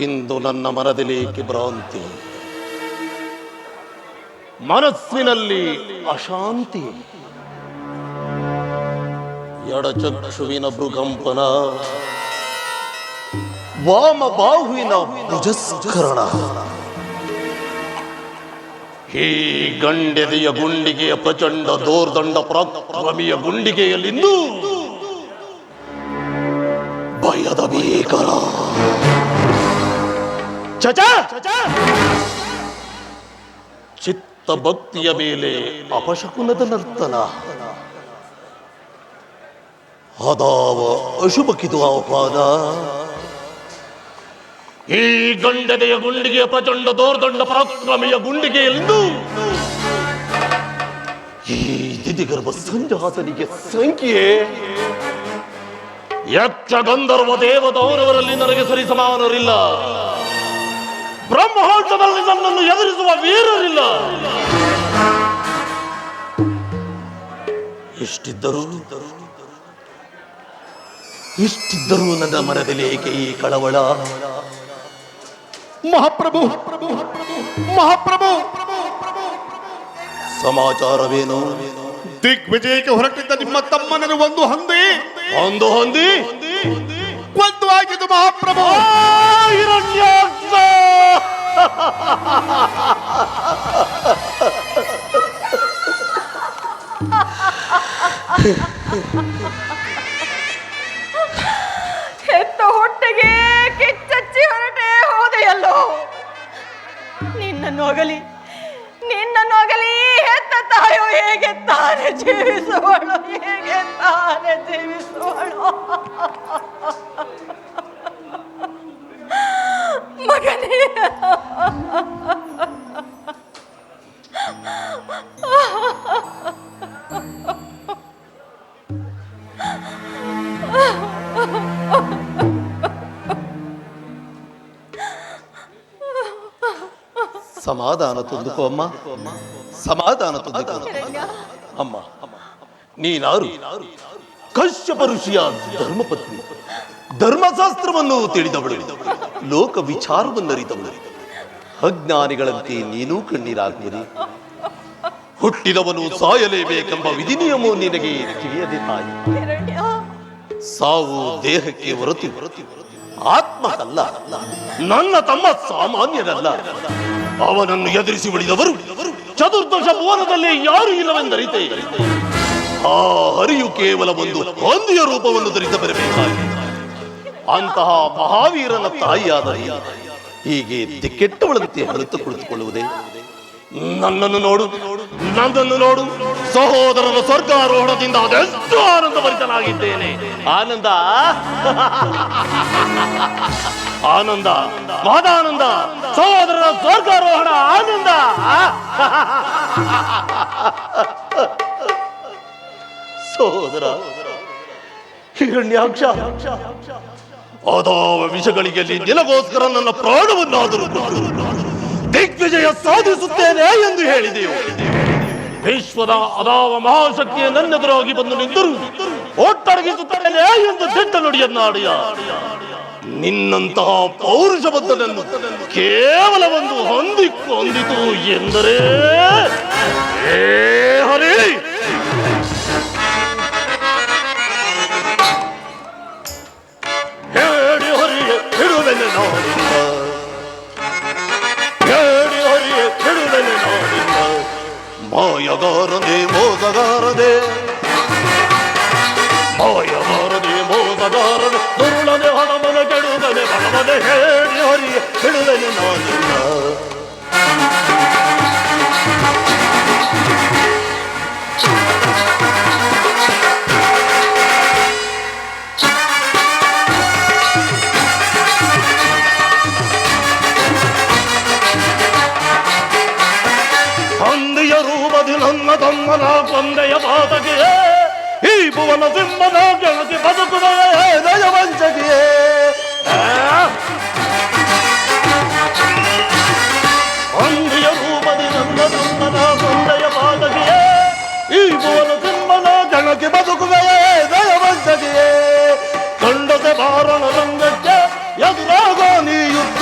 ಇಂದು ನನ್ನ ಮನದಲ್ಲೇಕೆ ಭ್ರಾಂತಿ, ಮನಸ್ಸಿನಲ್ಲಿ ಅಶಾಂತಿ, ಎಡಚಕ್ಷುವಿನ ಭೃಗಂಪನ, ವಾಮ ಬಾಹುವಿನ ಭುಜಸ್ಕರಣ. ಈ ಗಂಡೆದೆಯ ಗುಂಡಿಗೆಯ ಪ್ರಚಂಡ ದೋರ್ದಂಡ ಪರಾಕ್ರಮಿಯ ಗುಂಡಿಗೆಯಲ್ಲಿಂದು ಭಯದ ಭೀಕರ ಚಿತ್ತ ಭಕ್ತಿಯ ಮೇಲೆ ಅಪಶಕುನದ ನರ್ತನ. ಅದಾವ ಅಶುಭಕ್ಕಿದು ಆಹ್ವಾನ. ಈ ಗಂಡದೆಯ ಗುಂಡಿಗೆಯ ಪ್ರಚಂಡ ದೋರ್ದಂಡ ಪರಾಕ್ರಮಿಯ ಗುಂಡಿಗೆಯಲ್ಲಿಂದು ಈ ದಿದಿಗರ್ಭ ಸಂಜಾತನಿಗೆ ಸಂಖ್ಯೆ ಯಕ್ಷ ಗಂಧರ್ವ ದೇವದೌರವರಲ್ಲಿ ನನಗೆ ಸರಿಸಮಾನರಿಲ್ಲ. ಬ್ರಹ್ಮಾಂಡದಲ್ಲಿ ನನ್ನನ್ನು ಎದುರಿಸುವ ವೀರರಿಲ್ಲ. ಇಷ್ಟಿದ್ದರೂ ನನ್ನ ಮನದಲ್ಲಿ ಏಕೆ ಈ ಕಳವಳ? ಮಹಾಪ್ರಭು, ಮಹಾಪ್ರಭು, ಸಮಾಚಾರವೇನು? ದಿಗ್ವಿಜಯಕ್ಕೆ ಹೊರಟಿದ್ದ ನಿಮ್ಮ ತಮ್ಮನನ್ನು ಒಂದು ಹೊಂದಿ ಕೊಂದು ಆಗಿದ್ದು ಮಹಾಪ್ರಭು. ಹಿರಣ್ಯಾಕ್ಷ! ಹೆತ್ತ ಹೊಟ್ಟೆಗೆ ಕಿಚ್ಚಚ್ಚಿ ಹೊರಟೆ ಹೋದೆಯಲ್ಲೋ. ನಿನ್ನನ್ನು ಅಗಲಿ ಹೆತ್ತ ತಾಯೋ ಹೇಗೆ ತಾನೇ ಜೀವಿಸುವಳು, ಹೇಗೆ ತಾನೇ ಜೀವಿಸುವಳು? ಮಗನೇ, ಸಮಾಧಾನ ತಂದುಕೋ ಅಮ್ಮ, ಸಮಾಧಾನ ತಂದುಕೋ ಅಮ್ಮ. ನೀನಾರು ಕಶ್ಯಪ ಋಷಿಯ ಧರ್ಮಪತ್ನಿ, ಧರ್ಮಶಾಸ್ತ್ರವನ್ನು ತಿಳಿದವಳು, ಲೋಕ ವಿಚಾರವನ್ನರಿದವಳು. ಅಜ್ಞಾನಿಗಳಂತೆ ನೀನೂ ಕಣ್ಣೀರಾಗುವುದು. ಹುಟ್ಟಿದವನು ಸಾಯಲೇಬೇಕೆಂಬ ವಿಧಿ ನಿಯಮವು ನಿನಗೆ ತಿಳಿಯದೆ ತಾಯಿ. ಸಾವು ದೇಹಕ್ಕೆ ಹೊರತು ಆತ್ಮಕ್ಕಲ್ಲ. ನನ್ನ ತಮ್ಮ ಸಾಮಾನ್ಯರಲ್ಲ. ಅವನನ್ನು ಎದುರಿಸಿ ಉಳಿದವರು ಚತುರ್ದಶ ಭುವನದಲ್ಲಿ ಯಾರು ಇಲ್ಲವೆಂದರಿತೆ. ಆ ಹರಿಯು ಕೇವಲ ಒಂದು ಹೊಂದಿಯ ರೂಪವನ್ನು ಧರಿಸ ಬರಬೇಕಾಗಿದೆ. ಅಂತಹ ಮಹಾವೀರನ ತಾಯಿಯಾದ ಹೀಗೆ ದಿಕ್ಕೆಟ್ಟವಳಂತೆ ಹರಿತು ಕುಳಿತುಕೊಳ್ಳುವುದೇ? ನನ್ನನ್ನು ನೋಡು, ಸಹೋದರನ ಸ್ವರ್ಗಾರೋಹಣದಿಂದ ಅದೆಷ್ಟು ಆನಂದಭರಿತನಾಗಿದ್ದೇನೆ. ಆನಂದ, ಮಹದಾನಂದ, ಸಹೋದರನ ಸ್ವರ್ಗಾರೋಹಣ ಆನಂದ. ಸಹೋದರ ಹಿರಣ್ಯಾಕ್ಷ, ಅದಾವ ವಿಷಗಳಿಗೆ ನಿನಗೋಸ್ಕರ ನನ್ನ ಪ್ರಾಣವನ್ನಾದರೂ ದಿಗ್ವಿಜಯ ಸಾಧಿಸುತ್ತೇನೆ ಎಂದು ಹೇಳಿದೆಯೋ. ವಿಶ್ವದ ಅದಾವ ಮಹಾಶಕ್ತಿಯ ನನ್ನೆದುರಾಗಿ ಬಂದು ನಿಂತರು ಒಟ್ಟಡಗಿಸುತ್ತೇನೆ ಎಂದು ದಿಟ್ಟ ನುಡಿಯನ್ನಾಡಿಯ ನಿನ್ನಂತಹ ಪೌರುಷಬದ್ಧನನ್ನು ಕೇವಲ ಒಂದು ಹೊಂದಿತು ಎಂದರೆ ಹರಿ. ಹೇಳಿ ಹರಿಯ ಬಿಡುವೆನೆ ನಾಡಿಂದ, ಹೇಳಿ ಹರಿಯ ಬಿಡುವೆನೆ ನಾಡಿಂದ. ಮಾಯಗಾರದೆ ಮೋಸಗಾರದೆ, ಮಾಯಗಾರದೆ ಮೋಸಗಾರದೆ, ದುರುಳನೆ ಹಣಮನ ಕೆಡುಗನೆ ಬಡವನೆ. ಹೇಳಿ ಹರಿಯ ಬಿಡುವೆನೆ ನಾಡಿಂದ. ನನ್ನ ತಮ್ಮನ ಕೊಂದೆಯ ಪಾತಕಿಯೇ, ಈ ಭುವನ ಸಿಂಹನ ಗೆಳತಿ ಬದುಕುವ ದಯವಂಚಕಿಯೇ. ಅಂದಿಯ ರೂಪದಿ ನನ್ನ ತಮ್ಮನ ಕೊಂದೆಯ ಪಾತಕಿಯೇ, ಈ ಭುವನ ಸಿಂಹನ ಗೆಳತಿ ಬದುಕುವ ದಯವಂಚಕಿಯೇ. ಕಂಡತೆ ಬಾರಣ ರಂಗಕ್ಕೆ ಎದುರಾಗೋ ನೀ ಯುದ್ಧ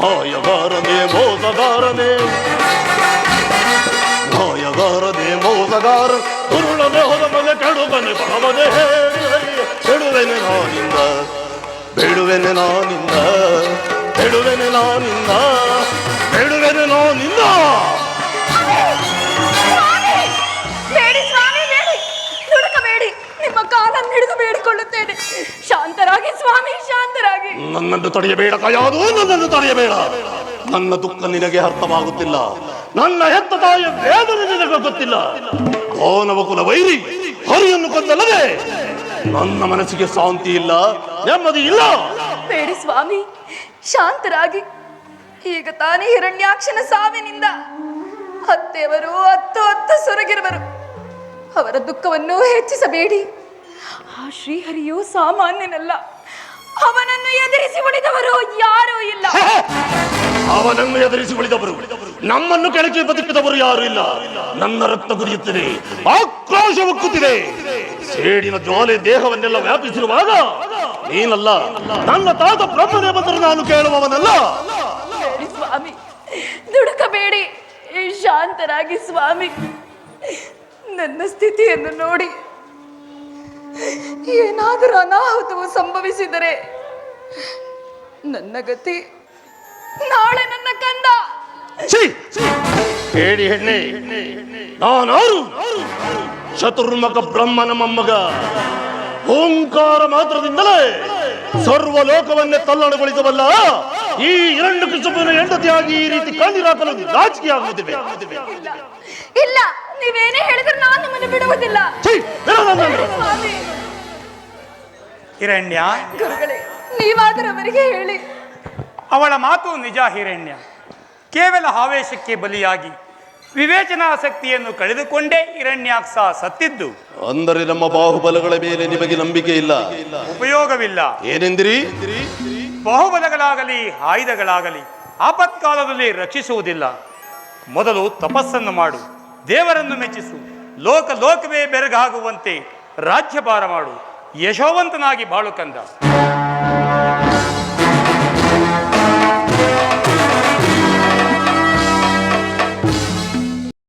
ಮಾಯಗಾರನೇ ಮೋಸಗಾರನೇ ಮಾಯಗಾರನೇ ಮೋಸಗಾರ ದುರುಳನೆ ಹೋದ ಮನೆ ಕೆಡುಗನೆ ಬರಮನೆ ಬಿಡುವೆನೆ ನಾನಿಂದ ಬಿಡುವೆನೆ ನಾನಿಂದ ಬಿಡುವೆನೆ ನಾನಿಂದ ಬಿಡುವೆನೆ ನಾನಿಂದ. ಬೇಡಿ ಸ್ವಾಮಿ, ಬೇಡಿ, ನುಡುಕಬೇಡಿ. ನಿಮ್ಮ ಕಾಲನ್ನು ಹಿಡಿದು ಬೇಡಿಕೊಳ್ಳುತ್ತೇನೆ, ಶಾಂತರಾಗಿ ಸ್ವಾಮಿ, ಶಾಂತರಾಗಿ. ನನ್ನನ್ನು ತಡೆಯಬೇಡ ಕಯಾದು, ನನ್ನನ್ನು ತಡೆಯಬೇಡ. ನನ್ನ ದುಃಖ ನಿನಗೆ ಅರ್ಥವಾಗುತ್ತಿಲ್ಲ, ನನ್ನ ಹೆತ್ತ ತಾಯಿಯ ವೇದನೆ ನಿನಗೆ ಗೊತ್ತಿಲ್ಲ. ಮಾನವ ಕುಲ ವೈರಿ ಹರಿಯನ್ನು ಕೊಂದಲ್ಲದೆ ನನ್ನ ಮನಸ್ಸಿಗೆ ಶಾಂತಿ ಇಲ್ಲ, ನೆಮ್ಮದಿ ಇಲ್ಲ. ಬೇಡಿ ಸ್ವಾಮಿ, ಶಾಂತರಾಗಿ. ಈಗ ತಾನೇ ಹಿರಣ್ಯಾಕ್ಷನ ಸಾವಿನಿಂದ ಹತ್ತೆಯವರು ಹತ್ತು ಸೊರಗಿರುವರು. ಅವರ ದುಃಖವನ್ನು ಹೆಚ್ಚಿಸಬೇಡಿ. ಆ ಶ್ರೀಹರಿಯು ಸಾಮಾನ್ಯನಲ್ಲ, ಅವನನ್ನು ಎದುರಿಸಿ ಉಳಿದವರು ಯಾರೂ ಇಲ್ಲ. ಅವನನ್ನು ಎದುರಿಸಿ ಉಳಿದವರು, ನಮ್ಮನ್ನು ಕೆಳಗೆ ಬದುಕಿದವರು ಯಾರು ಇಲ್ಲ. ನನ್ನ ರಕ್ತ ಕುದಿಯುತ್ತಿದೆ, ಆಕ್ರೋಶ ಉಕ್ಕುತ್ತಿದೆ. ಸೇಡಿನ ಜ್ವಾಲೆ ದೇಹವನ್ನೆಲ್ಲ ವ್ಯಾಪಿಸಿರುವಾಗ ನೀನಲ್ಲ, ನನ್ನ ತಾತ ಬ್ರಹ್ಮನೇ ಬಂದರೂ ನಾನು ಕೇಳುವವನಲ್ಲ. ಬೇಡಿ ಸ್ವಾಮಿ, ದುಡುಕಬೇಡಿ, ಶಾಂತರಾಗಿ ಸ್ವಾಮಿ. ನನ್ನ ಸ್ಥಿತಿಯನ್ನು ನೋಡಿ, ಏನಾದರೂ ಅನಾಹುತವು ಸಂಭವಿಸಿದರೆ ನನ್ನ ಗತಿ ನಾಳೆ ನನ್ನ ಕಂದ. ಹೇಳಿ ಹೆಣ್ಣೆ, ನಾನಾರು ಚತುರ್ಮುಖ ಬ್ರಹ್ಮನ ಮೊಮ್ಮಗ. ಓಂಕಾರ ಮಾತ್ರದಿಂದಲೇ ಸರ್ವಲೋಕವನ್ನೇ ತಲ್ಲಣಗೊಳಿಸಬಲ್ಲ ಈ ಹಿರಣ್ಯಕಶಿಪುವಿನ ಹೆಂಡತಿಯಾಗಿ ಈ ರೀತಿ ಕಣ್ಣೀರಾಕಲು ನಾಚಿಕೆ ಆಗುತ್ತಿವೆ. ಇಲ್ಲ, ನೀವೇನೇ ಹೇಳಿದ್ರೆ ನಾನು ನಿಮ್ಮನ್ನು ಬಿಡುವುದಿಲ್ಲ. ಸ್ವಾಮಿ, ಹಿರಣ್ಯ, ಗುರುಗಳೇ, ನೀವಾದರೂ ಅವರಿಗೆ ಹೇಳಿ. ಅವಳ ಮಾತು ನಿಜ ಹಿರಣ್ಯ. ಕೇವಲ ಆವೇಶಕ್ಕೆ ಬಲಿಯಾಗಿ ವಿವೇಚನಾಸಕ್ತಿಯನ್ನು ಕಳೆದುಕೊಂಡೇ ಹಿರಣ್ಯಾಕ್ಷ ಸತ್ತಿದ್ದು. ಅಂದರೆ ನಮ್ಮ ಬಾಹುಬಲಗಳ ಮೇಲೆ ನಿಮಗೆ ನಂಬಿಕೆ ಇಲ್ಲ? ಉಪಯೋಗವಿಲ್ಲ. ಏನೆಂದಿರಿ? ಬಾಹುಬಲಗಳಾಗಲಿ ಆಯುಧಗಳಾಗಲಿ ಆಪತ್ಕಾಲದಲ್ಲಿ ರಕ್ಷಿಸುವುದಿಲ್ಲ. ಮೊದಲು ತಪಸ್ಸನ್ನು ಮಾಡು, ದೇವರನ್ನು ಮೆಚ್ಚಿಸು, ಲೋಕವೇ ಬೆರಗಾಗುವಂತೆ ರಾಜ್ಯಭಾರ ಮಾಡು, ಯಶೋವಂತನಾಗಿ ಬಾಳು ಕಂದ.